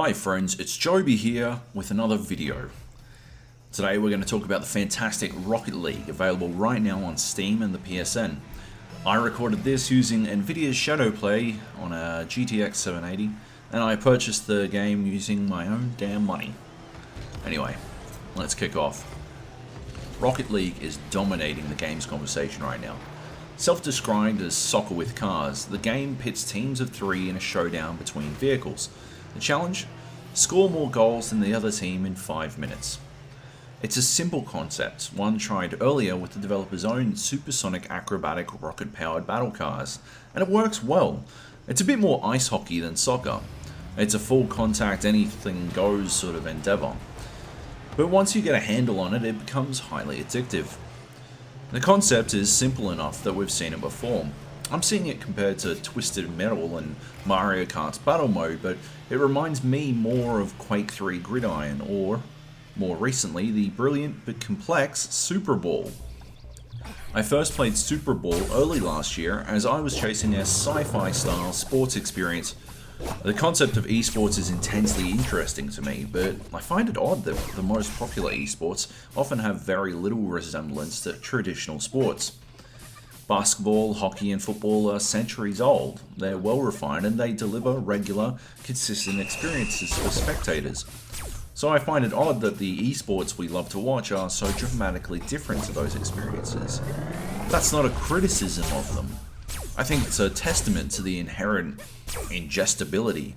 Hi friends, it's Joby here with another video. Today we're going to talk about the fantastic Rocket League, available right now on Steam and the PSN. I recorded this using Nvidia's Shadowplay on a GTX 780, and I purchased the game using my own damn money. Anyway, let's kick off. Rocket League is dominating the game's conversation right now. Self-described as soccer with cars, the game pits teams of 3 in a showdown between vehicles. The challenge? Score more goals than the other team in 5 minutes. It's a simple concept, one tried earlier with the developer's own supersonic acrobatic rocket-powered battle cars, and it works well. It's a bit more ice hockey than soccer. It's a full contact, anything goes sort of endeavor. But once you get a handle on it, it becomes highly addictive. The concept is simple enough that we've seen it before. I'm seeing it compared to Twisted Metal and Mario Kart's Battle Mode, but it reminds me more of Quake 3 Gridiron, or, more recently, the brilliant but complex Super Ball. I first played Super Ball early last year as I was chasing a sci-fi style sports experience. The concept of eSports is intensely interesting to me, but I find it odd that the most popular eSports often have very little resemblance to traditional sports. Basketball, hockey and football are centuries old. They're well refined and they deliver regular, consistent experiences for spectators. So I find it odd that the esports we love to watch are so dramatically different to those experiences. That's not a criticism of them. I think it's a testament to the inherent ingestibility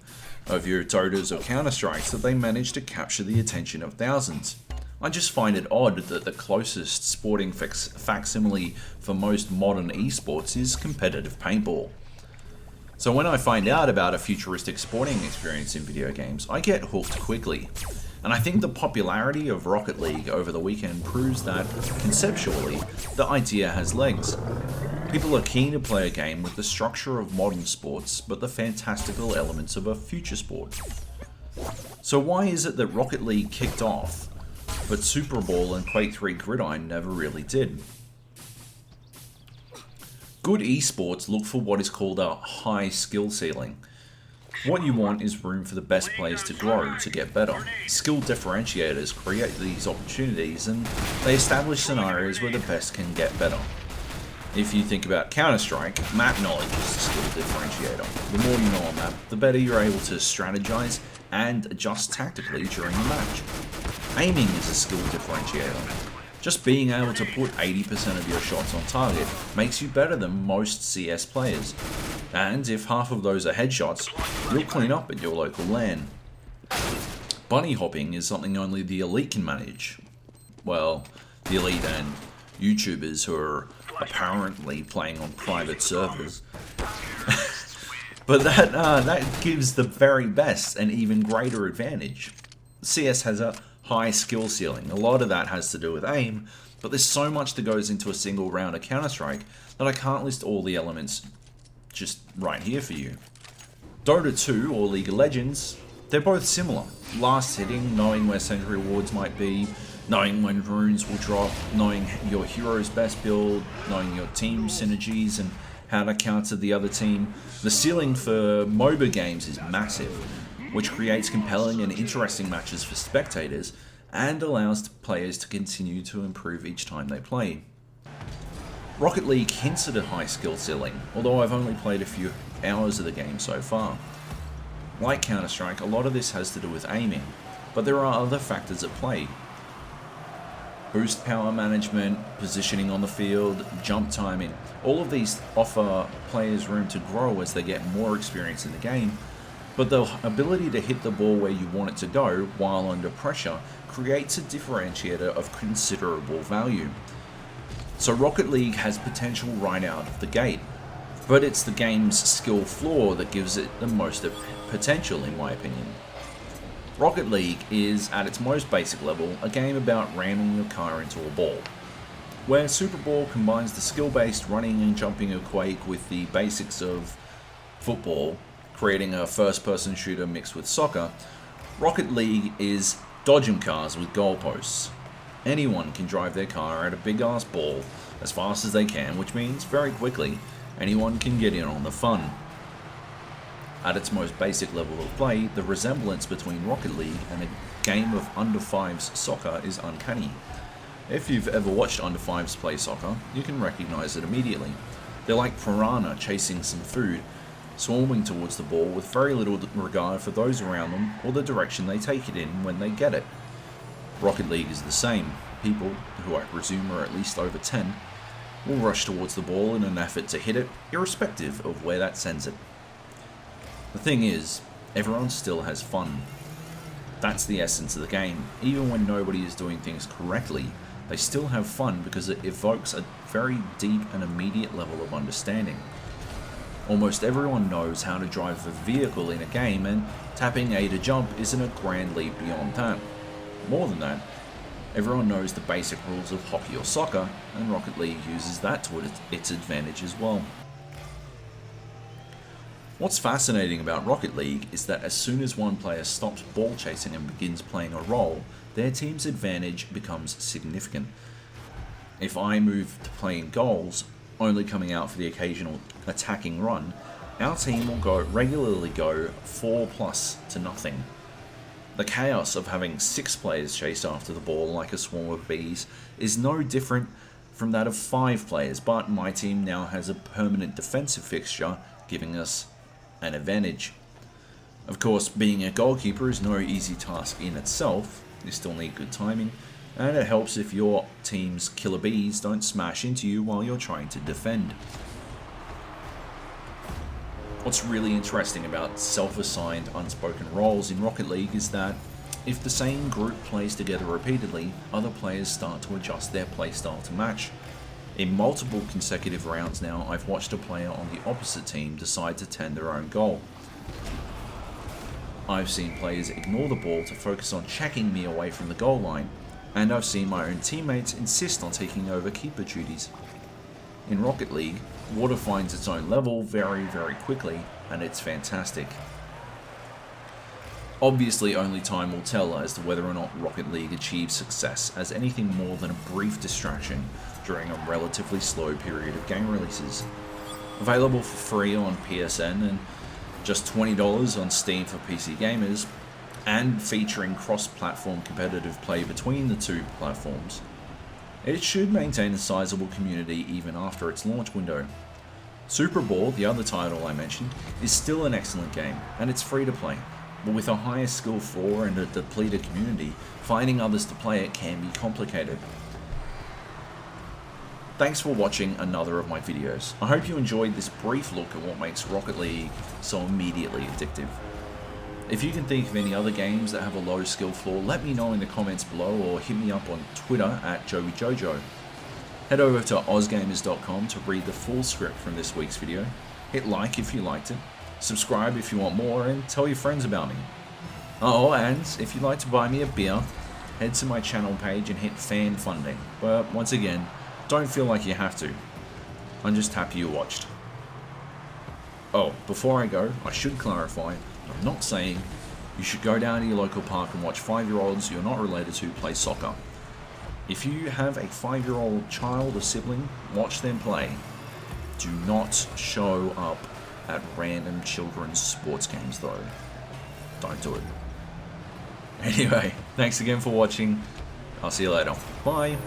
of your Dotas or Counter-Strikes that they manage to capture the attention of thousands. I just find it odd that the closest sporting facsimile for most modern esports is competitive paintball. So when I find out about a futuristic sporting experience in video games, I get hooked quickly. And I think the popularity of Rocket League over the weekend proves that, conceptually, the idea has legs. People are keen to play a game with the structure of modern sports, but the fantastical elements of a future sport. So why is it that Rocket League kicked off, but Super Ball and Quake 3 Gridiron never really did? Good esports look for what is called a high skill ceiling. What you want is room for the best players to grow, to get better. Skill differentiators create these opportunities and they establish scenarios where the best can get better. If you think about Counter-Strike, map knowledge is a skill differentiator. The more you know on map, the better you're able to strategize and adjust tactically during the match. Aiming is a skill differentiator. Just being able to put 80% of your shots on target makes you better than most CS players. And if half of those are headshots, you'll clean up at your local LAN. Bunny hopping is something only the elite can manage. Well, the elite and YouTubers who are apparently playing on private servers. But that gives the very best an even greater advantage. CS has a high skill ceiling. A lot of that has to do with aim, but there's so much that goes into a single round of Counter-Strike that I can't list all the elements just right here for you. Dota 2 or League of Legends, they're both similar. Last hitting, knowing where sentry wards might be, knowing when runes will drop, knowing your hero's best build, knowing your team synergies and how to counter the other team. The ceiling for MOBA games is massive, which creates compelling and interesting matches for spectators and allows players to continue to improve each time they play. Rocket League hints at a high skill ceiling, although I've only played a few hours of the game so far. Like Counter-Strike, a lot of this has to do with aiming, but there are other factors at play. Boost power management, positioning on the field, jump timing, all of these offer players room to grow as they get more experience in the game, but the ability to hit the ball where you want it to go while under pressure creates a differentiator of considerable value. So Rocket League has potential right out of the gate, but it's the game's skill floor that gives it the most potential in my opinion. Rocket League is, at its most basic level, a game about ramming your car into a ball. Where Super Ball combines the skill-based running and jumping of Quake with the basics of football, creating a first-person shooter mixed with soccer, Rocket League is dodgem cars with goalposts. Anyone can drive their car at a big-ass ball as fast as they can, which means, very quickly, anyone can get in on the fun. At its most basic level of play, the resemblance between Rocket League and a game of under-5s soccer is uncanny. If you've ever watched under-5s play soccer, you can recognize it immediately. They're like piranha chasing some food, swarming towards the ball with very little regard for those around them or the direction they take it in when they get it. Rocket League is the same. People, who I presume are at least over 10, will rush towards the ball in an effort to hit it, irrespective of where that sends it. The thing is, everyone still has fun. That's the essence of the game. Even when nobody is doing things correctly, they still have fun because it evokes a very deep and immediate level of understanding. Almost everyone knows how to drive a vehicle in a game, and tapping A to jump isn't a grand leap beyond that. More than that, everyone knows the basic rules of hockey or soccer, and Rocket League uses that to its advantage as well. What's fascinating about Rocket League is that as soon as one player stops ball chasing and begins playing a role, their team's advantage becomes significant. If I move to playing goals, only coming out for the occasional attacking run, our team will regularly go 4+ to nothing. The chaos of having 6 players chase after the ball like a swarm of bees is no different from that of 5 players, but my team now has a permanent defensive fixture, giving us an advantage. Of course, being a goalkeeper is no easy task in itself. You still need good timing, and it helps if your team's killer bees don't smash into you while you're trying to defend. What's really interesting about self-assigned unspoken roles in Rocket League is that if the same group plays together repeatedly, other players start to adjust their playstyle to match. In multiple consecutive rounds now, I've watched a player on the opposite team decide to tend their own goal. I've seen players ignore the ball to focus on checking me away from the goal line, and I've seen my own teammates insist on taking over keeper duties. In Rocket League, water finds its own level very, very quickly, and it's fantastic. Obviously, only time will tell as to whether or not Rocket League achieves success as anything more than a brief distraction during a relatively slow period of game releases. Available for free on PSN and just $20 on Steam for PC gamers, and featuring cross-platform competitive play between the two platforms, it should maintain a sizable community even after its launch window. Super Ball, the other title I mentioned, is still an excellent game, and it's free to play, but with a higher skill floor and a depleted community, finding others to play it can be complicated. Thanks for watching another of my videos. I hope you enjoyed this brief look at what makes Rocket League so immediately addictive. If you can think of any other games that have a low skill floor, let me know in the comments below or hit me up on Twitter at JoeyJojo. Head over to ozgamers.com to read the full script from this week's video. Hit like if you liked it, subscribe if you want more, and tell your friends about me. Oh, and if you'd like to buy me a beer, head to my channel page and hit fan funding. But once again, don't feel like you have to. I'm just happy you watched. Oh, before I go, I should clarify, I'm not saying you should go down to your local park and watch 5-year-olds you're not related to play soccer. If you have a 5-year-old child or sibling, watch them play. Do not show up at random children's sports games though. Don't do it. Anyway, thanks again for watching. I'll see you later. Bye.